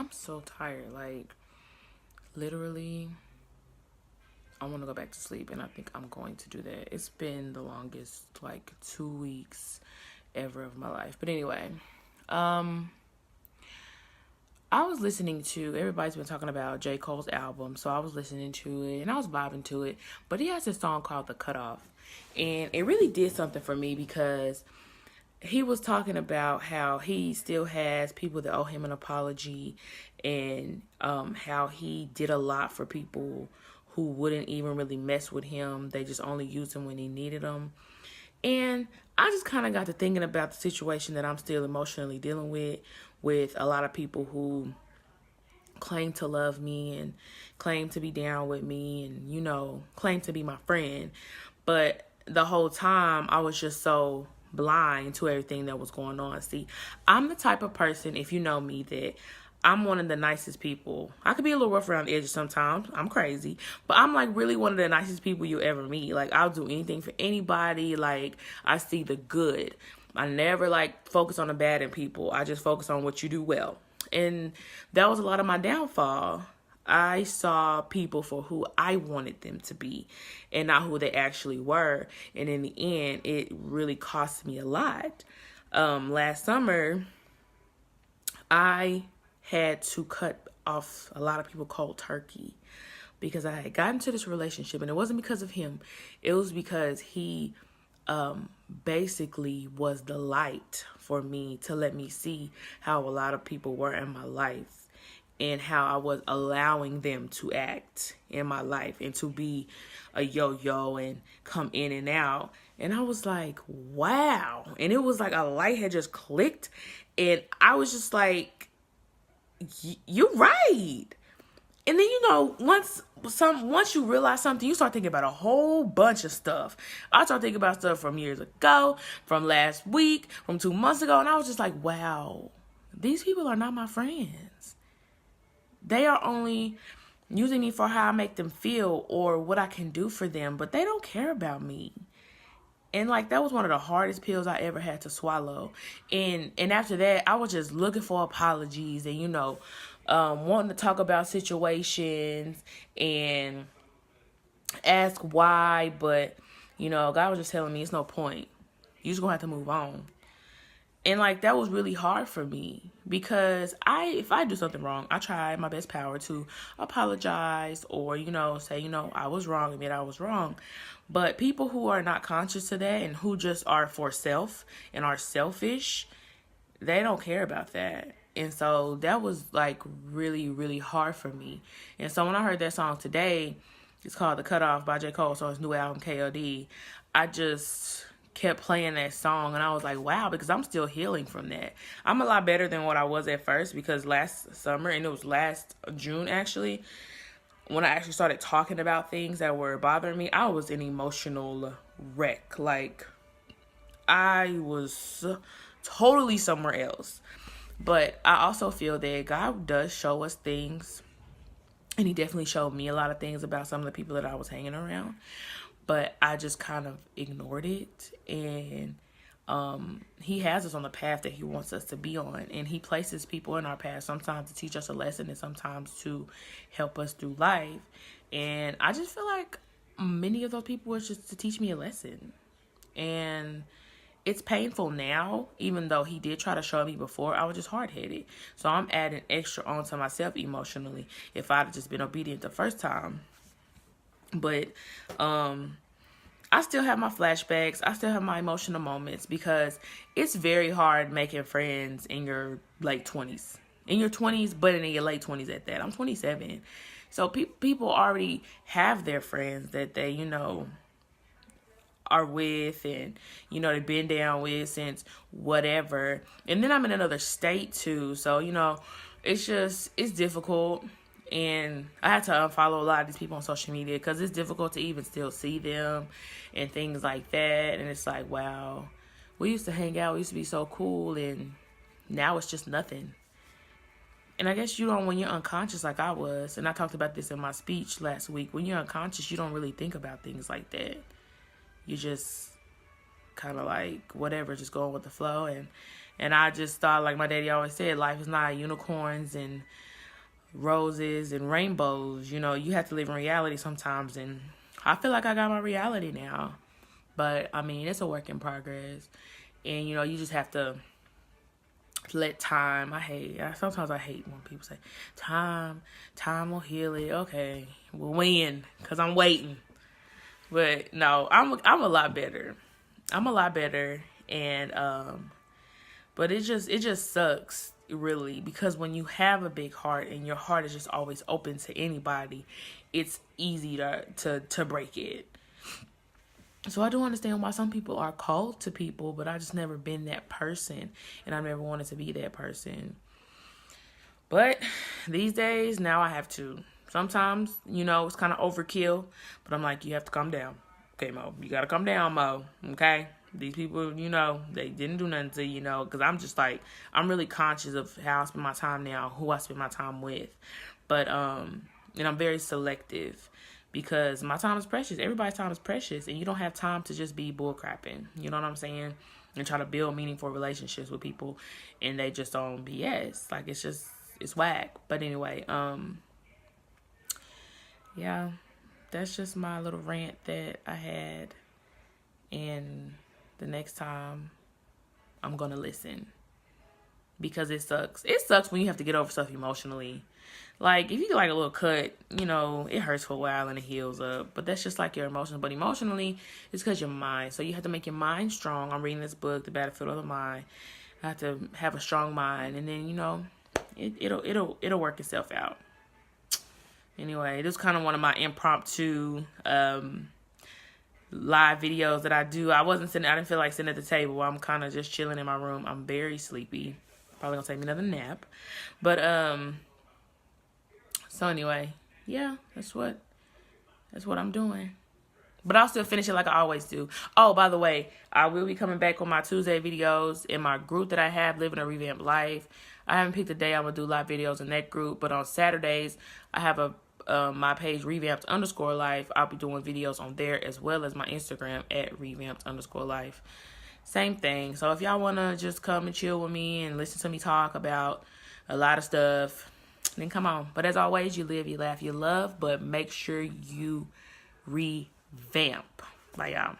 I'm so tired. Like, literally, I want to go back to sleep, and I think I'm going to do that. It's been the longest, like, 2 weeks ever of my life. But anyway, um, I was listening to, everybody's been talking about J. Cole's album, so I was listening to it, and I was vibing to it. But he has this song called The Cutoff, and it really did something for me because he was talking about how he still has people that owe him an apology, and how he did a lot for people who wouldn't even really mess with him. They just only used him when he needed them. And I just kind of got to thinking about the situation that I'm still emotionally dealing with a lot of people who claim to love me and claim to be down with me and, claim to be my friend. But the whole time I was just so blind to everything that was going on. See, I'm the type of person, if you know me, that I'm one of the nicest people. I could be a little rough around the edges sometimes. I'm crazy. But I'm like really one of the nicest people you ever meet. Like, I'll do anything for anybody. Like, I see the good. I never like focus on the bad in people. I just focus on what you do well. And that was a lot of my downfall. I saw people for who I wanted them to be and not who they actually were. And in the end, it really cost me a lot. Last summer, I had to cut off a lot of people cold turkey because I had gotten into this relationship, and it wasn't because of him. It was because he basically was the light for me to let me see how a lot of people were in my life and how I was allowing them to act in my life and to be a yo-yo and come in and out. And I was like, wow. And it was like a light had just clicked, and I was just like, you're right. And then, once you realize something, you start thinking about a whole bunch of stuff. I started thinking about stuff from years ago, from last week, from 2 months ago. And I was just like, wow, these people are not my friends. They are only using me for how I make them feel or what I can do for them. But they don't care about me. And like, that was one of the hardest pills I ever had to swallow. And after that, I was just looking for apologies and, wanting to talk about situations and ask why. But, God was just telling me it's no point. You're just going to have to move on. And like, that was really hard for me because if I do something wrong, I try my best power to apologize or, say, I was wrong, admit I was wrong. But people who are not conscious to that and who just are for self and are selfish, they don't care about that. And so that was like really, really hard for me. And so when I heard that song today, it's called The Cutoff by J. Cole, so his new album, KOD, I just kept playing that song and I was like, wow, because I'm still healing from that. I'm a lot better than what I was at first because last summer, and it was last June actually, when I actually started talking about things that were bothering me, I was an emotional wreck. Like, I was totally somewhere else. But I also feel that God does show us things, and he definitely showed me a lot of things about some of the people that I was hanging around. But I just kind of ignored it, and he has us on the path that he wants us to be on, and he places people in our path sometimes to teach us a lesson and sometimes to help us through life. And I just feel like many of those people were just to teach me a lesson. And it's painful now, even though he did try to show me before. I was just hard-headed. So I'm adding extra onto myself emotionally if I'd have just been obedient the first time. But I still have my flashbacks. I still have my emotional moments because it's very hard making friends in your late 20s. In your 20s, but in your late 20s at that. I'm 27. So people already have their friends that they, are with and, they've been down with since whatever. And then I'm in another state too. So, it's difficult. And I had to unfollow a lot of these people on social media because it's difficult to even still see them and things like that. And it's like, wow, we used to hang out. We used to be so cool. And now it's just nothing. And I guess when you're unconscious like I was, and I talked about this in my speech last week, when you're unconscious, you don't really think about things like that. You just kind of like, whatever, just going with the flow. And I just thought, like my daddy always said, life is not unicorns and roses and rainbows. You know, you have to live in reality sometimes, and I feel like I got my reality now. But I mean, it's a work in progress, and you know, you just have to let time. Sometimes I hate when people say time will heal it. Okay, well, when? Because I'm waiting. But no, I'm a lot better. I'm a lot better, and but it just sucks really, because when you have a big heart and your heart is just always open to anybody, it's easy to break it. So I do understand why some people are cold to people, but I just never been that person, and I never wanted to be that person. But these days, now I have to. Sometimes, you know, it's kind of overkill, but I'm like, you have to calm down. Okay, Mo, you got to calm down, Mo, okay? These people, you know, they didn't do nothing to you, know, because I'm just like, I'm really conscious of how I spend my time now, who I spend my time with. But, and I'm very selective, because my time is precious. Everybody's time is precious, and you don't have time to just be bullcrapping. You know what I'm saying? And try to build meaningful relationships with people, and they just don't BS. Like, it's whack. But anyway, yeah, that's just my little rant that I had. And the next time, I'm gonna listen, because it sucks. It sucks when you have to get over stuff emotionally. Like, if you get like a little cut, you know, it hurts for a while and it heals up. But that's just like your emotions. But emotionally, it's because your mind. So you have to make your mind strong. I'm reading this book, The Battlefield of the Mind. I have to have a strong mind, and then, you know, it'll work itself out. Anyway, this is kind of one of my impromptu live videos that I do. I didn't feel like sitting at the table. I'm kind of just chilling in my room. I'm very sleepy. Probably gonna take me another nap. But so anyway, yeah, that's what I'm doing. But I'll still finish it like I always do. Oh, by the way, I will be coming back on my Tuesday videos in my group that I have, Living a Revamped Life. I haven't picked a day I'm going to do live videos in that group. But on Saturdays, I have my page, Revamped_Life. I'll be doing videos on there, as well as my Instagram at Revamped_Life. Same thing. So if y'all want to just come and chill with me and listen to me talk about a lot of stuff, then come on. But as always, you live, you laugh, you love. But make sure you revamp. Bye, y'all.